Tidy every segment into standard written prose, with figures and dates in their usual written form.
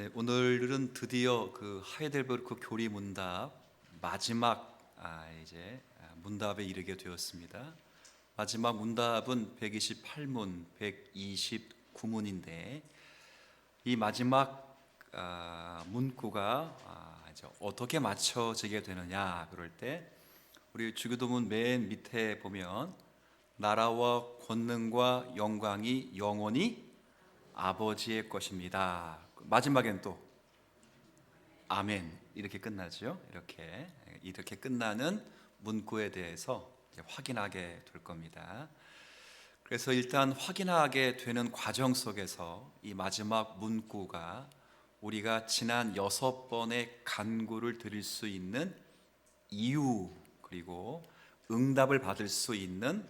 네, 오늘은 드디어 그 하이델베르크 교리 문답 마지막 문답에 이르게 되었습니다. 마지막 문답은 128문, 129문인데 이 마지막 문구가 이제 어떻게 맞춰지게 되느냐 그럴 때 우리 주기도문 맨 밑에 보면 나라와 권능과 영광이 영원히 아버지의 것입니다. 마지막엔 또 아멘 이렇게 끝나죠. 이렇게 끝나는 문구에 대해서 이제 확인하게 될 겁니다. 그래서 일단 확인하게 되는 과정 속에서 이 마지막 문구가 우리가 지난 6번의 간구를 드릴 수 있는 이유, 그리고 응답을 받을 수 있는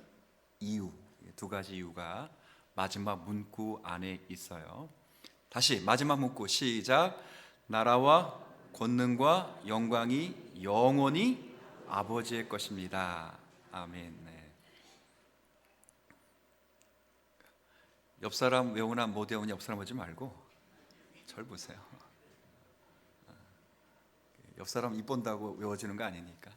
이유, 두 가지 이유가 마지막 문구 안에 있어요. 다시 마지막 문구 시작. 나라와 권능과 영광이 영원히 아버지의 것입니다. 아멘. 네. 옆 사람 외우나 못 외우냐 옆 사람 보지 말고 절 보세요. 옆 사람 입 본다고 외워지는 거 아니니까.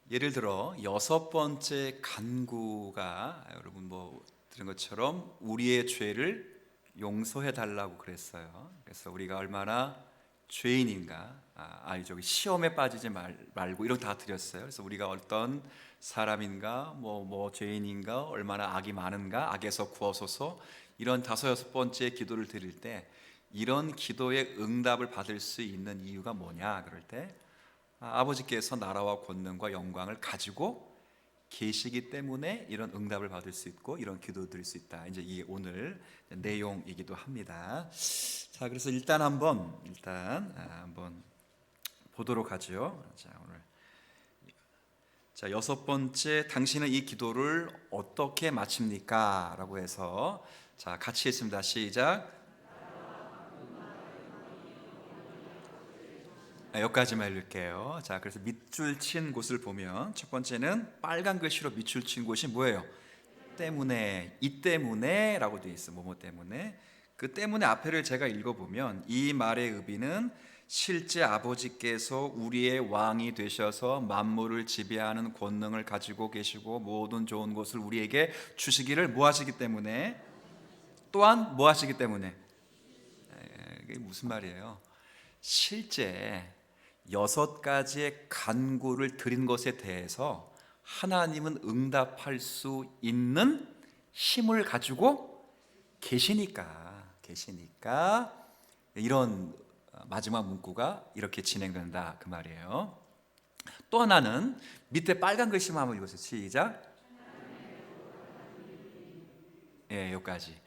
예를 들어 6번째 간구가 여러분 뭐 들은 것처럼 우리의 죄를 용서해 달라고 그랬어요. 그래서 우리가 얼마나 죄인인가, 저기 시험에 빠지지 말고 이런 다 드렸어요. 그래서 우리가 어떤 사람인가, 뭐 죄인인가, 얼마나 악이 많은가, 악에서 구하소서 이런 5번째 기도를 드릴 때 이런 기도의 응답을 받을 수 있는 이유가 뭐냐 그럴 때 아버지께서 나라와 권능과 영광을 가지고 계시기 때문에 이런 응답을 받을 수 있고 이런 기도 드릴 수 있다. 이제 이게 오늘 내용이기도 합니다. 자, 그래서 일단 한번 보도록 하죠. 자, 오늘 6번째 당신은 이 기도를 어떻게 마칩니까? 라고 해서 자, 같이 했습니다. 시작. 여기까지만 읽을게요. 자, 그래서 밑줄 친 곳을 보면 첫 번째는 빨간 글씨로 밑줄 친 곳이 뭐예요? 때문에, 이 때문에 라고 되어 있어요. 뭐뭐 때문에. 그 때문에 앞에를 제가 읽어보면 이 말의 의미는 실제 아버지께서 우리의 왕이 되셔서 만물을 지배하는 권능을 가지고 계시고 모든 좋은 것을 우리에게 주시기를 뭐 하시기 때문에, 또한 뭐 하시기 때문에. 이게 무슨 말이에요? 실제 6가지의 간구를 드린 것에 대해서 하나님은 응답할 수 있는 힘을 가지고 계시니까 이런 마지막 문구가 이렇게 진행된다 그 말이에요. 또 하나는 밑에 빨간 글씨만 한번 읽어주세요. 시작. 여기까지.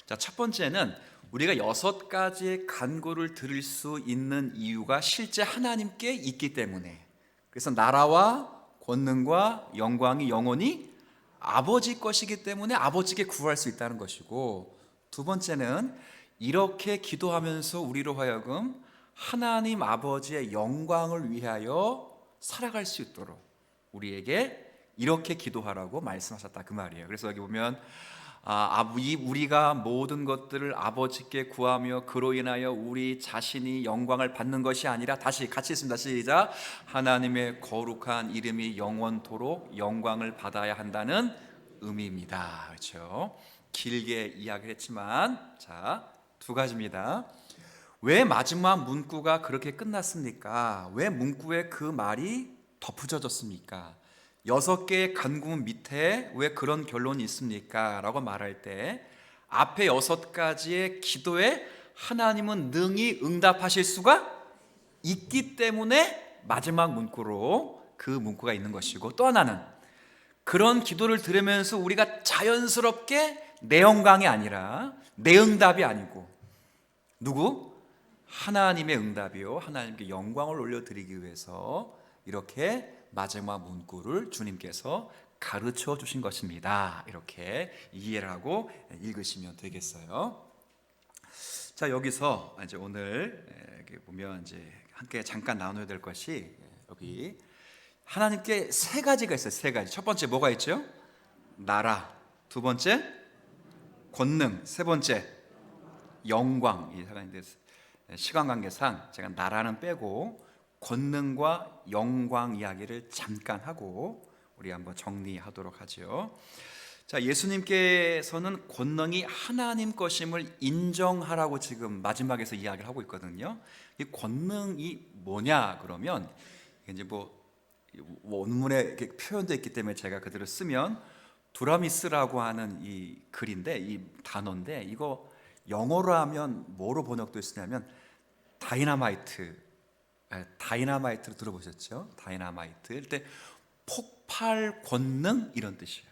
자, 첫 번째는 우리가 6가지의 간구를 드릴 수 있는 이유가 실제 하나님께 있기 때문에, 그래서 나라와 권능과 영광이 영원히 아버지 것이기 때문에 아버지께 구할 수 있다는 것이고, 두 번째는 이렇게 기도하면서 우리로 하여금 하나님 아버지의 영광을 위하여 살아갈 수 있도록 우리에게 이렇게 기도하라고 말씀하셨다 그 말이에요. 그래서 여기 보면 우리가 모든 것들을 아버지께 구하며 그로 인하여 우리 자신이 영광을 받는 것이 아니라, 다시 같이 있습니다. 시작. 하나님의 거룩한 이름이 영원토록 영광을 받아야 한다는 의미입니다. 그렇죠? 길게 이야기를 했지만 자, 두 가지입니다. 왜 마지막 문구가 그렇게 끝났습니까? 왜 문구에 그 말이 덧붙여졌습니까? 6개의 간구 밑에 왜 그런 결론이 있습니까? 라고 말할 때 앞에 6가지의 기도에 하나님은 능히 응답하실 수가 있기 때문에 마지막 문구로 그 문구가 있는 것이고, 또 하나는 그런 기도를 들으면서 우리가 자연스럽게 내 영광이 아니라 내 응답이 아니고 누구? 하나님의 응답이요, 하나님께 영광을 올려드리기 위해서 이렇게 마지막 문구를 주님께서 가르쳐 주신 것입니다. 이렇게 이해를 하고 읽으시면 되겠어요. 자, 여기서 이제 오늘 보면 이제 함께 잠깐 나눠야 될 것이, 여기 하나님께 3가지가 있어요. 3가지. 첫 번째 뭐가 있죠? 나라. 두 번째 권능, 세 번째 영광. 이 시간 관계상 제가 나라는 빼고 권능과 영광 이야기를 잠깐 하고 우리 한번 정리하도록 하죠. 자, 예수님께서는 권능이 하나님 것임을 인정하라고 지금 마지막에서 이야기를 하고 있거든요. 이 권능이 뭐냐 그러면 이제 뭐 원문에 이렇게 표현되어 있기 때문에 제가 그대로 쓰면 두라미스라고 하는 이 글인데, 이 단어인데, 이거 영어로 하면 뭐로 번역되어 있으냐면 다이나마이트. 다이나마이트를 들어보셨죠? 다이나마이트. 이때 폭발 권능 이런 뜻이에요.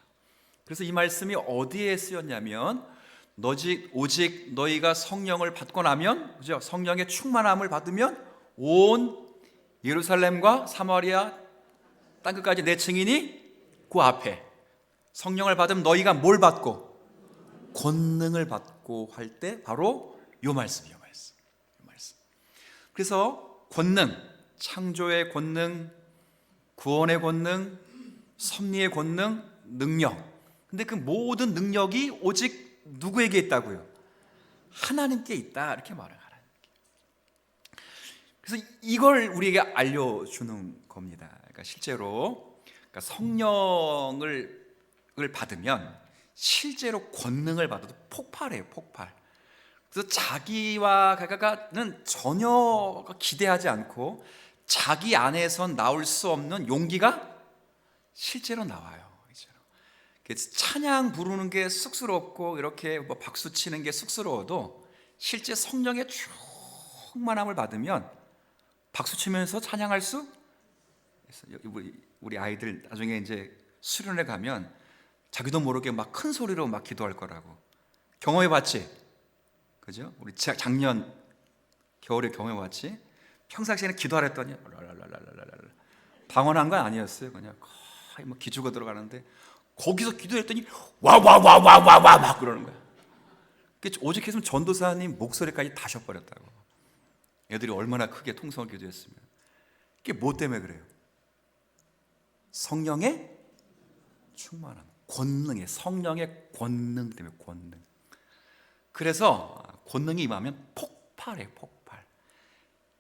그래서 이 말씀이 어디에 쓰였냐면 오직 너희가 성령을 받고 나면, 그죠? 성령의 충만함을 받으면 온 예루살렘과 사마리아 땅끝까지 내 증인이 그 앞에. 성령을 받으면 너희가 뭘 받고? 권능을 받고 할 때 바로 요 말씀이요 말씀. 그래서 권능, 창조의 권능, 구원의 권능, 섭리의 권능, 능력. 근데 그 모든 능력이 오직 누구에게 있다고요? 하나님께 있다, 이렇게 말을 하라는 거예요. 그래서 이걸 우리에게 알려주는 겁니다. 그러니까 실제로 성령을 받으면 실제로 권능을 받아도 폭발해요, 폭발. 그래서 자기와는 전혀 기대하지 않고 자기 안에선 나올 수 없는 용기가 실제로 나와요. 찬양 부르는 게 쑥스럽고 이렇게 뭐 박수 치는 게 쑥스러워도 실제 성령의 충만함을 받으면 박수 치면서 찬양할 수 있어요. 우리 아이들 나중에 이제 수련회 가면 자기도 모르게 막 큰 소리로 막 기도할 거라고 경험해 봤지? 그죠? 우리 작년 겨울에 경험해 봤지? 평상시에는 기도하라 했더니 방언한 건 아니었어요. 그냥 거의 뭐 기죽어 들어가는데 거기서 기도했더니 와와와와와와 막 그러는 거야. 오직했으면 전도사님 목소리까지 다 쉬어버렸다고. 애들이 얼마나 크게 통성을 기도했으면. 그게 뭐 때문에 그래요? 성령의 충만함, 권능의, 성령의 권능 때문에. 권능. 그래서 권능이 임하면 폭발해, 폭발.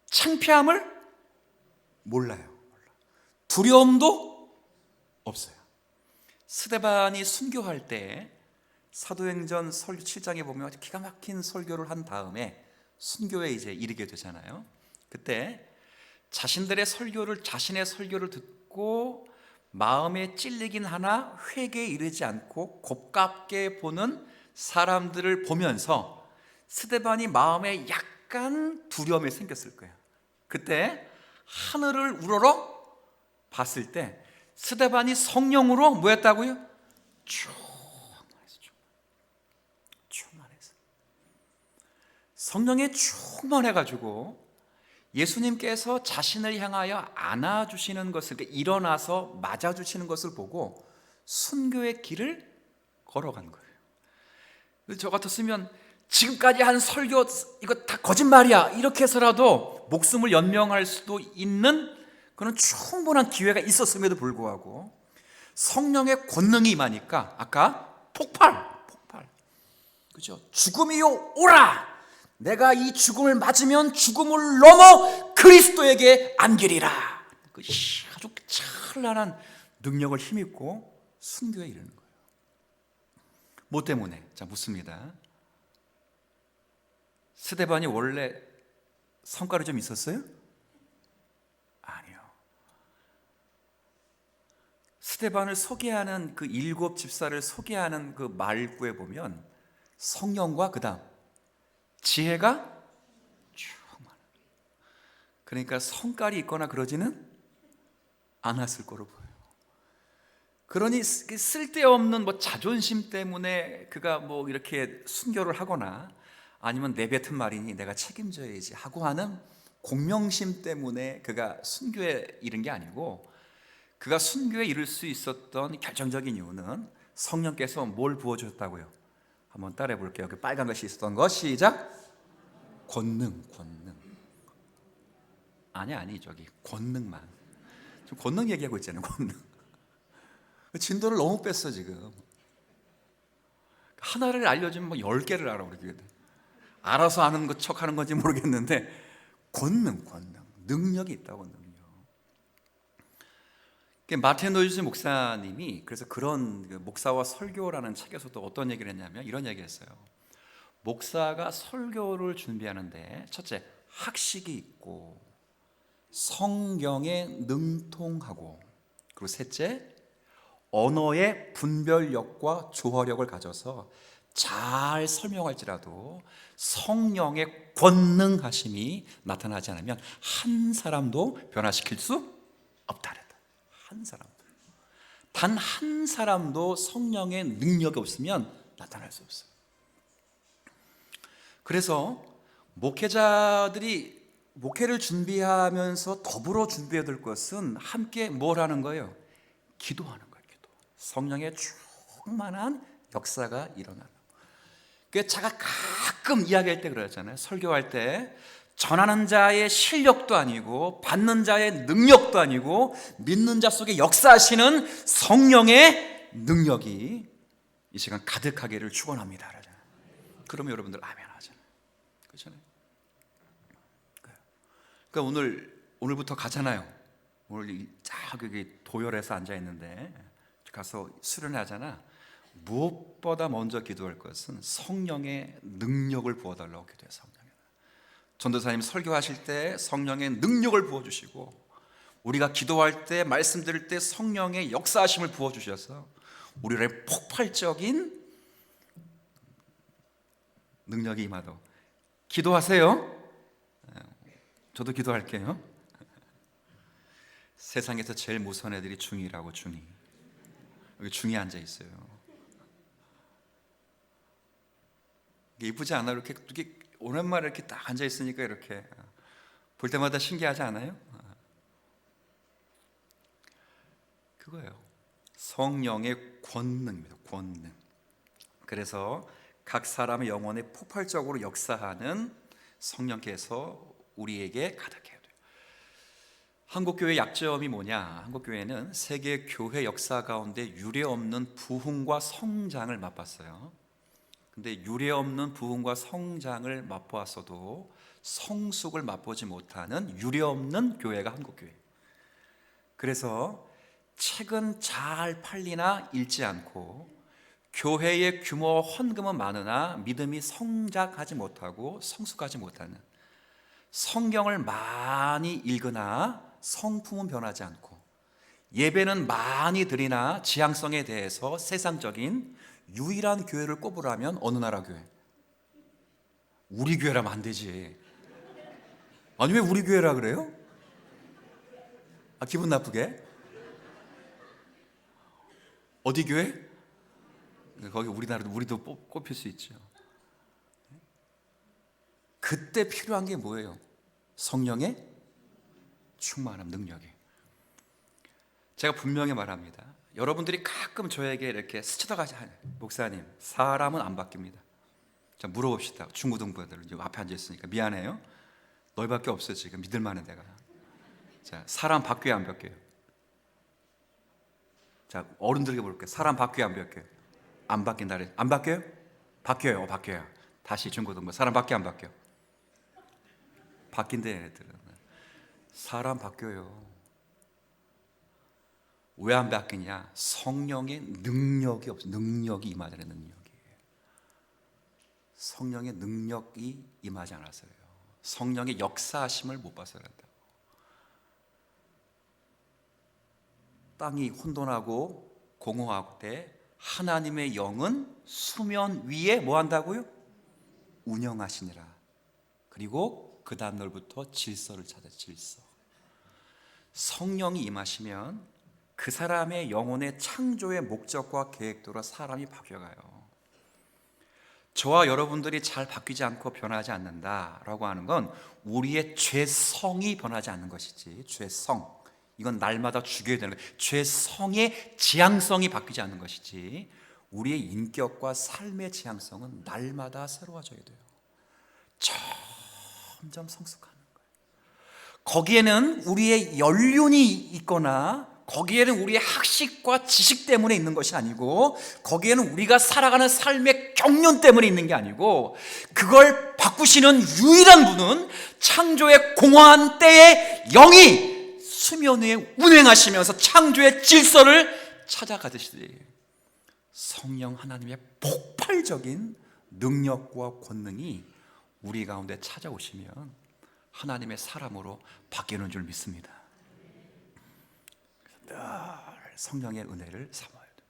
창피함을 몰라요. 두려움도 없어요. 스데반이 순교할 때 사도행전 7장에 보면 기가 막힌 설교를 한 다음에 순교에 이제 이르게 되잖아요. 그때 자신의 설교를 듣고 마음에 찔리긴 하나 회개에 이르지 않고 곱깝게 보는 사람들을 보면서 스데반이 마음에 약간 두려움이 생겼을 거예요. 그때 하늘을 우러러 봤을 때 스데반이 성령으로 뭐였다고요? 충만해서 성령에 충만해가지고 예수님께서 자신을 향하여 안아주시는 것을, 일어나서 맞아주시는 것을 보고 순교의 길을 걸어간 거예요. 저 같았으면 지금까지 한 설교 이거 다 거짓말이야 이렇게 해서라도 목숨을 연명할 수도 있는 그런 충분한 기회가 있었음에도 불구하고 성령의 권능이 임하니까 아까 폭발. 그죠? 죽음이요 오라. 내가 이 죽음을 맞으면 죽음을 넘어 그리스도에게 안기리라. 아주 찬란한 능력을 힘입고 순교에 이르는 거예요. 뭐 때문에? 자, 묻습니다. 스데반이 원래 성깔이 좀 있었어요? 아니요. 스데반을 소개하는 그 7 집사를 소개하는 그 말구에 보면 성령과 그 다음 지혜가 충만한. 그러니까 성깔이 있거나 그러지는 않았을 거로 보여요. 그러니 쓸데없는 뭐 자존심 때문에 그가 뭐 이렇게 순교를 하거나 아니면 내뱉은 말이니 내가 책임져야지 하고 하는 공명심 때문에 그가 순교에 이른 게 아니고, 그가 순교에 이를 수 있었던 결정적인 이유는 성령께서 뭘 부어주셨다고요? 한번 따라해 볼게요. 그 빨간 것이 있었던 것. 시작. 권능. 아니 저기 권능만. 지금 권능 얘기하고 있잖아요. 권능. 진도를 너무 뺐어 지금. 하나를 알려주면 뭐 10개를 알아 우리. 알아서 아는 것 척하는 건지 모르겠는데 권능, 능력이 있다고. 능력. 마틴 로이즈 목사님이 그래서 그런 목사와 설교라는 책에서도 어떤 얘기를 했냐면 이런 얘기를 했어요. 목사가 설교를 준비하는데 첫째, 학식이 있고 성경에 능통하고, 그리고 셋째, 언어의 분별력과 조화력을 가져서 잘 설명할지라도 성령의 권능하심이 나타나지 않으면 한 사람도 변화시킬 수 없다. 한 사람도, 단 한 사람도 성령의 능력이 없으면 나타날 수 없어요. 그래서 목회자들이 목회를 준비하면서 더불어 준비해야 될 것은 함께 뭘 하는 거예요? 기도하는 거예요. 기도. 성령의 충만한 역사가 일어나는. 그 제가 가끔 이야기할 때 그러잖아요. 설교할 때 전하는 자의 실력도 아니고 받는 자의 능력도 아니고 믿는 자 속에 역사하시는 성령의 능력이 이 시간 가득하기를 축원합니다. 그러면 여러분들 아멘 하잖아요. 그렇잖아요. 그러니까 오늘부터 가잖아요. 오늘 여기 도열해서 앉아 있는데 가서 수련하잖아. 무엇보다 먼저 기도할 것은 성령의 능력을 부어달라고 기도해요. 전도사님 설교하실 때 성령의 능력을 부어주시고, 우리가 기도할 때 말씀 드릴 때 성령의 역사하심을 부어주셔서 우리의 폭발적인 능력이 임하도록 기도하세요. 저도 기도할게요. 세상에서 제일 무서운 애들이 중이라고. 중이. 여기 중이 앉아 있어요. 이쁘지 않아? 이렇게 오랜만에 이렇게 딱 앉아 있으니까 이렇게 볼 때마다 신기하지 않아요? 그거예요. 성령의 권능입니다. 권능. 그래서 각 사람의 영혼에 폭발적으로 역사하는 성령께서 우리에게 가득해야 돼요. 한국교회 약점이 뭐냐? 한국교회는 세계 교회 역사 가운데 유례없는 부흥과 성장을 맛봤어요. 근데 유례없는 부흥과 성장을 맛보았어도 성숙을 맛보지 못하는 유례없는 교회가 한국교회. 그래서 책은 잘 팔리나 읽지 않고, 교회의 규모와 헌금은 많으나 믿음이 성장하지 못하고 성숙하지 못하는, 성경을 많이 읽으나 성품은 변하지 않고, 예배는 많이 드리나 지향성에 대해서 세상적인 유일한 교회를 꼽으라면 어느 나라 교회? 우리 교회라면 안 되지. 아니 왜 우리 교회라 그래요? 기분 나쁘게? 어디 교회? 거기 우리도 꼽힐 수 있죠. 그때 필요한 게 뭐예요? 성령의 충만함, 능력이. 제가 분명히 말합니다. 여러분들이 가끔 저에게 이렇게 스쳐다가지, 목사님, 사람은 안 바뀝니다. 자, 물어봅시다. 중고등부들 앞에 앉아 있으니까 미안해요. 너희밖에 없어 지금 믿을 만한 데가. 자, 사람 바뀌어요, 안 바뀌어요? 자, 어른들에게 물을게요. 사람 바뀌어요, 안 바뀌어요? 안 바뀐다 그래. 안 바뀌어요? 바뀌어요. 바뀌어요. 다시 중고등부. 사람 바뀌어, 안 바뀌어? 바뀐대 얘네들은. 사람 바뀌어요. 왜 안 바뀌냐? 성령의 능력이 없어. 능력이 임하잖아요. 능력이. 성령의 능력이 임하지 않았어요. 성령의 역사하심을 못 봐서 그런다. 땅이 혼돈하고 공허할 때 하나님의 영은 수면 위에 뭐 한다고요? 운영하시니라. 그리고 그 다음 날부터 질서를 찾아. 질서. 성령이 임하시면 그 사람의 영혼의 창조의 목적과 계획대로 사람이 바뀌어가요. 저와 여러분들이 잘 바뀌지 않고 변하지 않는다라고 하는 건 우리의 죄성이 변하지 않는 것이지, 죄성, 이건 날마다 죽여야 되는 거예요. 죄성의 지향성이 바뀌지 않는 것이지, 우리의 인격과 삶의 지향성은 날마다 새로워져야 돼요. 점점 성숙하는 거예요. 거기에는 우리의 연륜이 있거나 거기에는 우리의 학식과 지식 때문에 있는 것이 아니고, 거기에는 우리가 살아가는 삶의 경륜 때문에 있는 게 아니고, 그걸 바꾸시는 유일한 분은 창조의 공허한 때에 영이 수면 위에 운행하시면서 창조의 질서를 찾아가듯이 성령 하나님의 폭발적인 능력과 권능이 우리 가운데 찾아오시면 하나님의 사람으로 바뀌는 줄 믿습니다. 늘 성령의 은혜를 삼아야 돼요.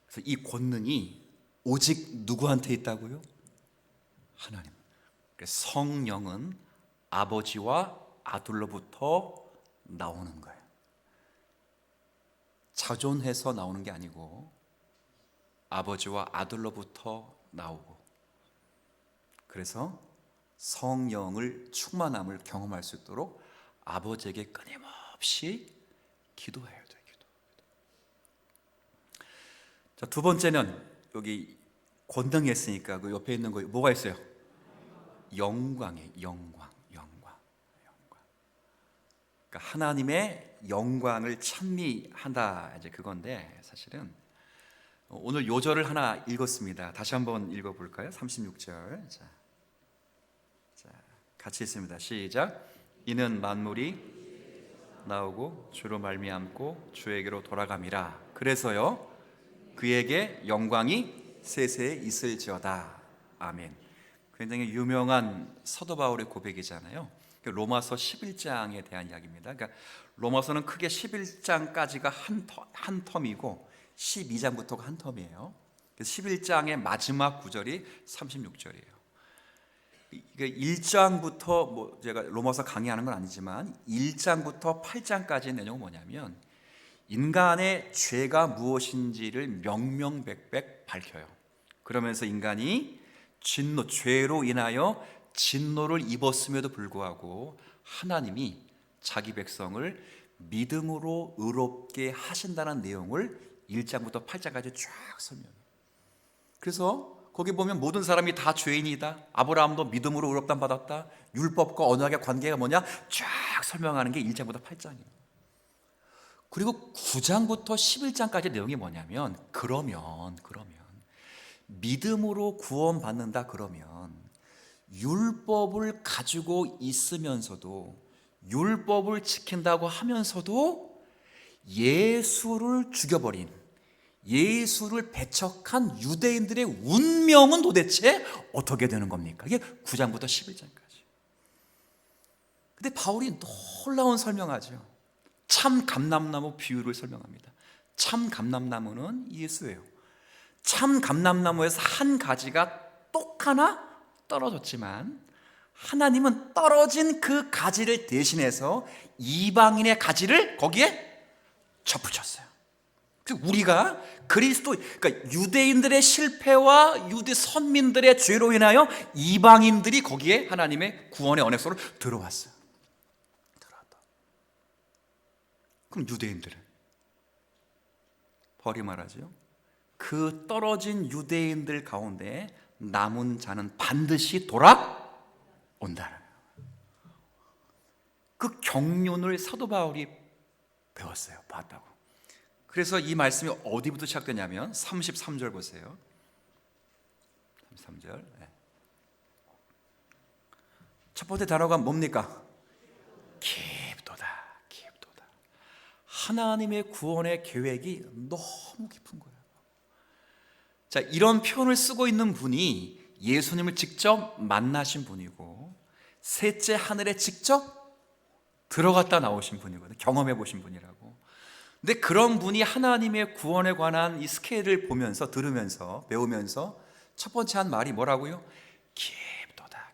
그래서 이 권능이 오직 누구한테 있다고요? 하나님. 그래서 성령은 아버지와 아들로부터 나오는 거예요. 자존해서 나오는 게 아니고 아버지와 아들로부터 나오고, 그래서 성령을 충만함을 경험할 수 있도록 아버지에게 끊임없이 기도해야 돼요. 자, 두 번째는 여기 권능이 했으니까 그 옆에 있는 거 뭐가 있어요? 영광이에요. 영광. 그러니까 하나님의 영광을 찬미한다, 이제 그건데, 사실은 오늘 요절을 하나 읽었습니다. 다시 한번 읽어볼까요? 36절. 자, 같이 읽습니다. 시작. 이는 만물이 나오고 주로 말미암고 주에게로 돌아감이라. 그래서요 그에게 영광이 세세에 있을지어다. 아멘. 굉장히 유명한 사도 바울의 고백이잖아요. 로마서 11장에 대한 이야기입니다. 그러니까 로마서는 크게 11장까지가 한 텀이고 12장부터가 한 텀이에요. 11장의 마지막 구절이 36절이에요. 1장부터 제가 로마서 강의하는 건 아니지만 1장부터 8장까지의 내용은 뭐냐면 인간의 죄가 무엇인지를 명명백백 밝혀요. 그러면서 인간이 죄로 인하여 진노를 입었음에도 불구하고 하나님이 자기 백성을 믿음으로 의롭게 하신다는 내용을 1장부터 8장까지 쫙 설명해요. 그래서 거기 보면 모든 사람이 다 죄인이다, 아브라함도 믿음으로 의롭다함 받았다, 율법과 언약의 관계가 뭐냐 쫙 설명하는 게 1장부터 8장이에요. 그리고 9장부터 11장까지 내용이 뭐냐면 그러면 믿음으로 구원받는다, 그러면 율법을 가지고 있으면서도, 율법을 지킨다고 하면서도 예수를 죽여버린, 예수를 배척한 유대인들의 운명은 도대체 어떻게 되는 겁니까? 이게 9장부터 11장까지. 근데 바울이 놀라운 설명하죠. 참 감람나무 비유를 설명합니다. 참 감람나무는 예수예요. 참 감람나무에서 한 가지가 똑 하나 떨어졌지만 하나님은 떨어진 그 가지를 대신해서 이방인의 가지를 거기에 접붙였어요. 우리가 그리스도, 그러니까 유대인들의 실패와 유대 선민들의 죄로 인하여 이방인들이 거기에 하나님의 구원의 언약소로 들어왔어요. 그럼 유대인들은, 바울이 말하죠, 그 떨어진 유대인들 가운데 남은 자는 반드시 돌아온다는, 그 경륜을 사도 바울이 배웠어요. 봤다고. 그래서 이 말씀이 어디부터 시작되냐면 33절 보세요. 33절. 첫 번째 단어가 뭡니까? 깊도다. 하나님의 구원의 계획이 너무 깊은 거예요. 자, 이런 표현을 쓰고 있는 분이 예수님을 직접 만나신 분이고, 셋째 하늘에 직접 들어갔다 나오신 분이거든요. 경험해 보신 분이라고. 근데 그런 분이 하나님의 구원에 관한 이 스케일을 보면서, 들으면서, 배우면서 첫 번째 한 말이 뭐라고요? 깊도다.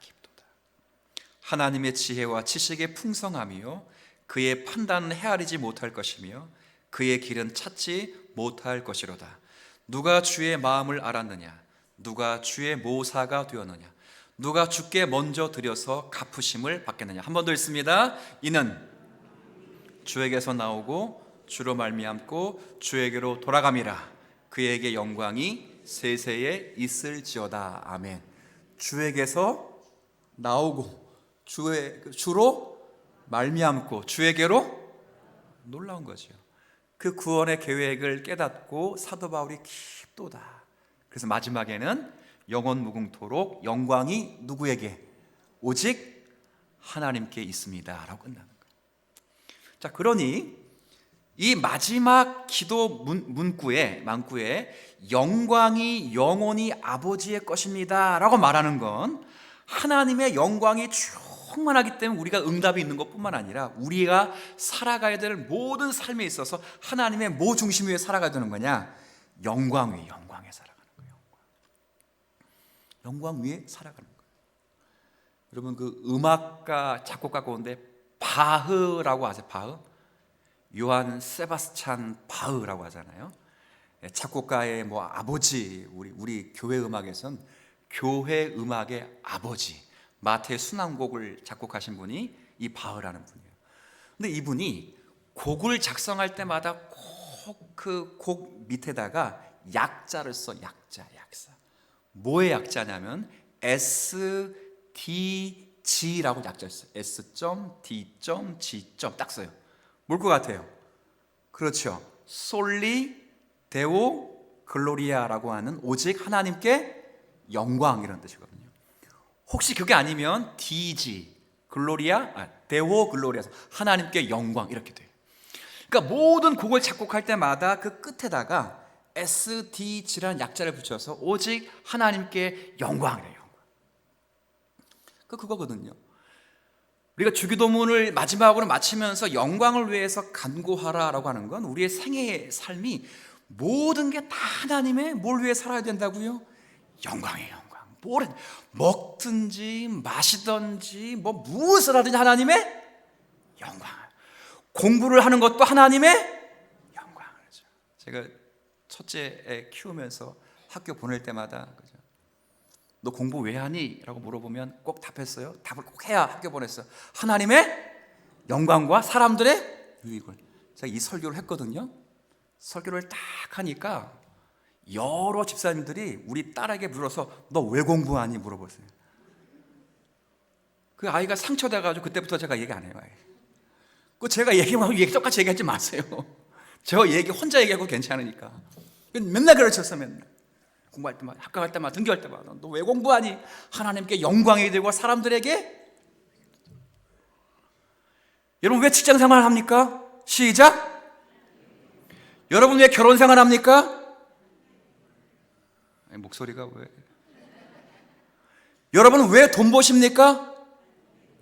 하나님의 지혜와 지식의 풍성함이요, 그의 판단은 헤아리지 못할 것이며 그의 길은 찾지 못할 것이로다. 누가 주의 마음을 알았느냐? 누가 주의 모사가 되었느냐? 누가 주께 먼저 드려서 갚으심을 받겠느냐? 한 번 더 읽습니다. 이는 주에게서 나오고 주로 말미암고 주에게로 돌아감이라. 그에게 영광이 세세에 있을지어다. 아멘. 주에게서 나오고 주로 말미암고 주에게로 놀라운 거죠. 그 구원의 계획을 깨닫고 사도 바울이 깊도다. 그래서 마지막에는 영원 무궁토록 영광이 누구에게? 오직 하나님께 있습니다 라고 끝나는 거예요. 자, 그러니 이 마지막 기도 문구에 영광이 영원히 아버지의 것입니다 라고 말하는 건 하나님의 영광이 충만하기 때문에 우리가 응답이 있는 것뿐만 아니라 우리가 살아가야 될 모든 삶에 있어서 하나님의 뭐 중심 위에 살아가야 되는 거냐? 영광 위에 살아가는 거예요. 영광 위에 살아가는 거예요. 여러분, 그 음악가 작곡가 가운데 바흐라고 아세요? 바흐? 요한 세바스찬 바흐라고 하잖아요. 작곡가의 뭐 아버지, 우리 교회 음악에선 교회 음악의 아버지, 마태 순환곡을 작곡하신 분이 이 바흐라는 분이에요. 근데 이분이 곡을 작성할 때마다 꼭 그 곡 밑에다가 약자를 써. 약자. 뭐의 약자냐면 SDG라고 약자를 써요. S.D.G. 딱 써요. 뭘 것 같아요? 그렇죠. 솔리 데오 글로리아라고 하는 오직 하나님께 영광, 이런 뜻이거든요. 혹시 그게 아니면 DG 글로리아, 데오 글로리아, 하나님께 영광 이렇게 돼요. 그러니까 모든 곡을 작곡할 때마다 그 끝에다가 SDG라는 약자를 붙여서 오직 하나님께 영광이래요. 그거거든요. 우리가 주기도문을 마지막으로 마치면서 영광을 위해서 간구하라라고 하는 건 우리의 생애의 삶이 모든 게 다 하나님의 뭘 위해 살아야 된다고요? 영광이에요. 뭘 먹든지 마시든지 뭐 무엇을 하든지 하나님의 영광. 공부를 하는 것도 하나님의 영광이죠. 제가 첫째 애 키우면서 학교 보낼 때마다 너 공부 왜 하니? 라고 물어보면 꼭 답했어요. 답을 꼭 해야 학교 보냈어요. 하나님의 영광과 사람들의 유익을. 제가 이 설교를 했거든요. 설교를 딱 하니까 여러 집사님들이 우리 딸에게 물어서 너 왜 공부하니? 물어보세요. 그 아이가 상처돼가지고 그때부터 제가 얘기 안 해요. 그 제가 얘기하면 똑같이 얘기하지 마세요. 저 혼자 얘기하고 괜찮으니까. 맨날 그러셨어. 맨날 공부할 때마다, 학교 갈 때마다, 등교할 때마다 너 왜 공부하니? 하나님께 영광이 되고 사람들에게. 여러분 왜 직장생활 합니까? 시작. 여러분 왜 결혼생활 합니까? 목소리가 왜? 여러분 왜 돈 버십니까?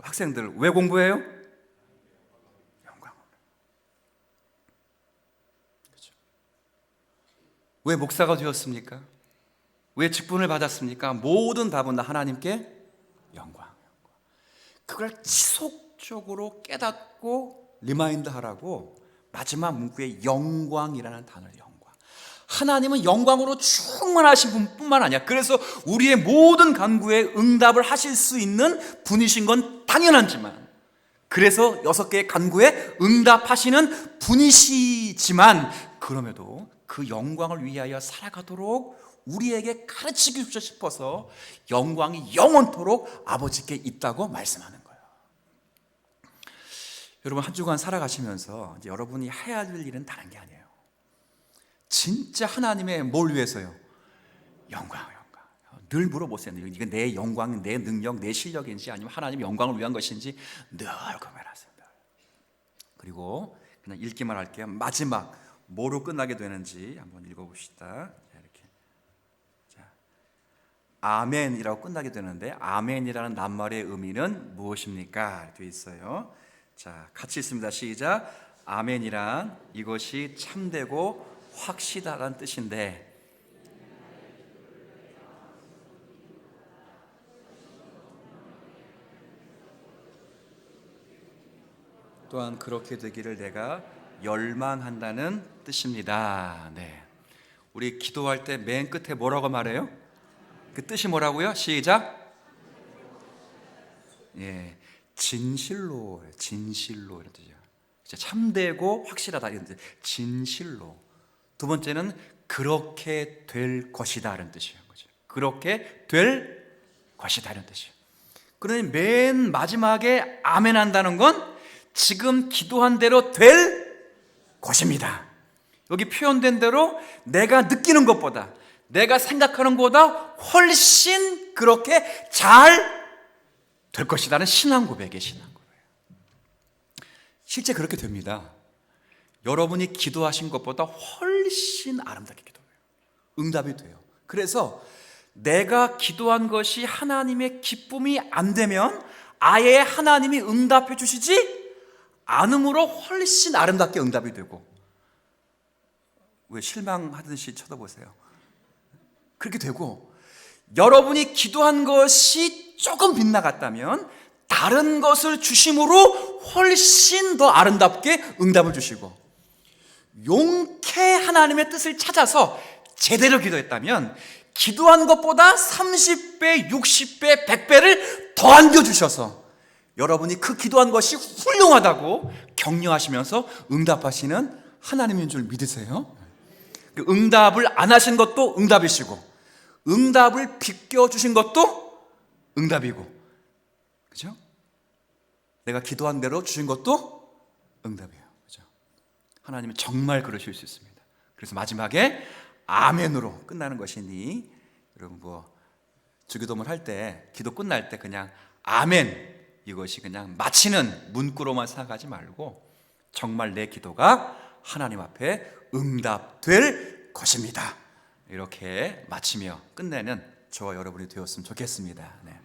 학생들 왜 공부해요? 영광. 그렇죠. 왜 목사가 되었습니까? 왜 직분을 받았습니까? 모든 답은 다 하나님께 영광. 그걸 지속적으로 깨닫고 리마인드 하라고 마지막 문구에 영광이라는 단어를 영광. 하나님은 영광으로 충만하신 분뿐만 아니라 그래서 우리의 모든 간구에 응답을 하실 수 있는 분이신 건 당연하지만 그래서 6개의 간구에 응답하시는 분이시지만 그럼에도 그 영광을 위하여 살아가도록 우리에게 가르치고 싶어서 영광이 영원토록 아버지께 있다고 말씀하는 거예요. 여러분 한 주간 살아가시면서 이제 여러분이 해야 될 일은 다른 게 아니에요. 진짜 하나님의 뭘 위해서요? 영광. 늘 물어보세요. 이게 내 영광, 내 능력, 내 실력인지 아니면 하나님의 영광을 위한 것인지 늘 고민하세요. 그리고 그냥 읽기만 할게요. 마지막 뭐로 끝나게 되는지 한번 읽어봅시다. 이렇게. 자, 아멘이라고 끝나게 되는데 아멘이라는 낱말의 의미는 무엇입니까? 되어 있어요. 자, 같이 읽습니다. 시작. 아멘이란 이것이 참되고 확실하다는 뜻인데 또한 그렇게 되기를 내가 열망한다는 뜻입니다. 네, 우리 기도할 때 맨 끝에 뭐라고 말해요? 그 뜻이 뭐라고요? 시작. 예, 진실로 이런 뜻이에요. 참되고 확실하다 이런 뜻. 진실로. 두 번째는 그렇게 될 것이다 이런 뜻이에요. 그렇게 될 것이다 이런 뜻이에요. 그러니 맨 마지막에 아멘 한다는 건 지금 기도한 대로 될 것입니다. 여기 표현된 대로 내가 느끼는 것보다, 내가 생각하는 것보다 훨씬 그렇게 잘 될 것이라는 신앙 고백이에요. 신앙 고백. 실제 그렇게 됩니다. 여러분이 기도하신 것보다 훨씬 아름답게 기도해요. 응답이 돼요. 그래서 내가 기도한 것이 하나님의 기쁨이 안 되면 아예 하나님이 응답해 주시지 않으므로 훨씬 아름답게 응답이 되고, 왜 실망하듯이 쳐다보세요? 그렇게 되고, 여러분이 기도한 것이 조금 빗나갔다면 다른 것을 주심으로 훨씬 더 아름답게 응답을 주시고, 용케 하나님의 뜻을 찾아서 제대로 기도했다면 기도한 것보다 30배, 60배, 100배를 더 안겨주셔서 여러분이 그 기도한 것이 훌륭하다고 격려하시면서 응답하시는 하나님인 줄 믿으세요? 그 응답을 안 하신 것도 응답이시고, 응답을 비껴주신 것도 응답이고, 그죠? 내가 기도한 대로 주신 것도 응답이에요. 그죠? 하나님은 정말 그러실 수 있습니다. 그래서 마지막에 아멘으로 끝나는 것이니, 여러분 주기도문 할 때, 기도 끝날 때 그냥 아멘, 이것이 그냥 마치는 문구로만 생각하지 말고 정말 내 기도가 하나님 앞에 응답될 것입니다, 이렇게 마치며 끝내는 저와 여러분이 되었으면 좋겠습니다. 네.